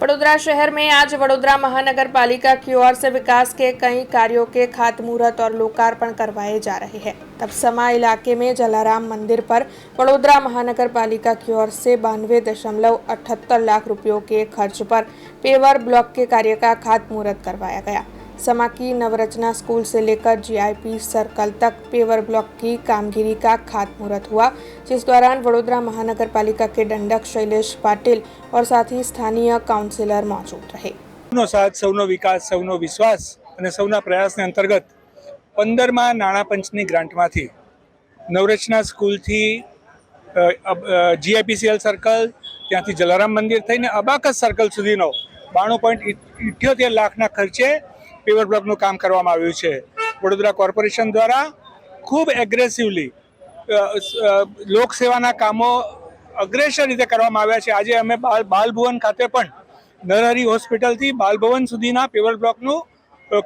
वडोदरा शहर में आज वडोदरा महानगर पालिका की ओर से विकास के कई कार्यों के खातमुहूर्त और लोकार्पण करवाए जा रहे हैं। तब समा इलाके में जलाराम मंदिर पर वडोदरा महानगर पालिका की ओर से 92.78 लाख रुपयों के खर्च पर पेवर ब्लॉक के कार्य का खातमुहूर्त करवाया गया। समा की नवरचना स्कूल से लेकर जीआईपी सर्कल तक पेवर ब्लॉक की कामगिरी का खातमुहूर्त हुआ, जिस दौरान वडोदरा महानगर पालिका के दंडक शैलेश पाटिल और साथ ही स्थानीय काउंसिलर मौजूद रहे। સૌનો સાથ, સૌનો વિકાસ, સૌનો વિશ્વાસ અને સૌના પ્રયાસને અંતર્ગત 15મા નાણાં પંચની ગ્રાન્ટમાંથી નવરચના સ્કૂલથી જીઆઈપીસીએલ સર્કલ, ત્યાંથી જલારામ મંદિર થઈને અબાકસ સર્કલ સુધીનો 92.78 લાખના ખર્ચે પેવર બ્લોકનું કામ કરવામાં આવ્યું છે। વડોદરા કોર્પોરેશન દ્વારા ખૂબ એગ્રેસિવલી લોકસેવાના કામો અગ્રેસર રીતે કરવામાં આવ્યા છે। આજે અમે બાલભવન ખાતે પણ નરહરી હોસ્પિટલથી બાલભવન સુધીના પેવર બ્લોકનું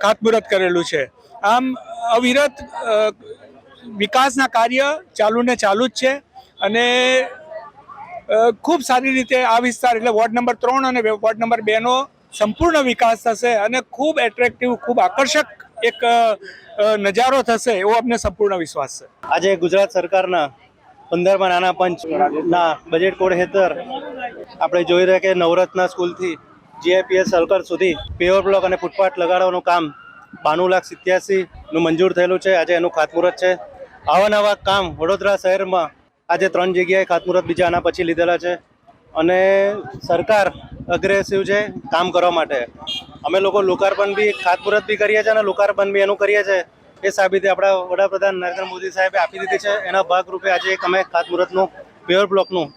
ખાતમુહૂર્ત કરેલું છે। આમ અવિરત વિકાસના કાર્ય ચાલુ જ છે અને ખૂબ સારી રીતે આ વિસ્તાર એટલે વોર્ડ નંબર 3 અને વોર્ડ નંબર 2નો સંપૂર્ણ વિકાસ થશે અને ખૂબ એટ્રેક્ટિવ, ખૂબ આકર્ષક એક નજારો થશે એવો અમને સંપૂર્ણ વિશ્વાસ છે। આજે ગુજરાત સરકારના 15મા નાણાં પંચના બજેટ કોડ હેઠળ આપણે જોઈ રહ્યા કે નવરત્ના સ્કૂલથી જીઆઈપીએસ સર્કલ સુધી પેવર બ્લોક અને ફૂટપાથ લગાડવાનું કામ 92,87,નું મંજૂર થયેલું છે। આજે એનું ખાતમુહૂર્ત છે। આવા નવા કામ વડોદરા શહેરમાં આજે 3 જગ્યાએ ખાતમુહૂર્ત બીજા આના પછી લીધેલા છે અને સરકાર અગ્રેસિવ છે કામ કરવા માટે। અમે લોકો લોકાર્પણ બી, ખાતમુહૂર્ત બી કરીએ છીએ અને લોકાર્પણ બી એનું કરીએ છીએ। એ સાબિતી આપણા વડાપ્રધાન નરેન્દ્ર મોદી સાહેબે આપી દીધી છે। એના ભાગરૂપે આજે એક અમે ખાતમુહૂર્તનું પેવર બ્લોકનું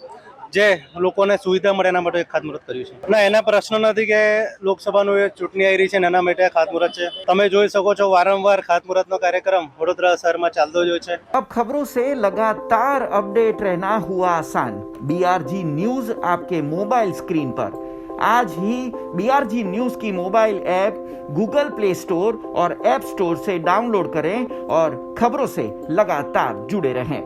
જે લોકોને સુવિધા મળે એના માટે ખાતમુહૂર્ત કર્યું છે। ના, એના પ્રશ્ન નથી કે લોકસભાનું ચૂંટણી આવી રહી છે એના માટે ખાતમુહૂર્ત છે। તમે જોઈ શકો છો વારંવાર ખાતમુહૂર્તનો કાર્યક્રમ વડોદરા શહેરમાં ચાલતો જ હોય છે। अब खबरों से लगातार अपडेट रहना हुआ आसान। बीआरजी न्यूज आपके मोबाइल स्क्रीन पर आज ही बीआरजी न्यूज की mobile app Google play store और ऐप स्टोर से डाउनलोड करें और खबरों से लगातार जुड़े रहें।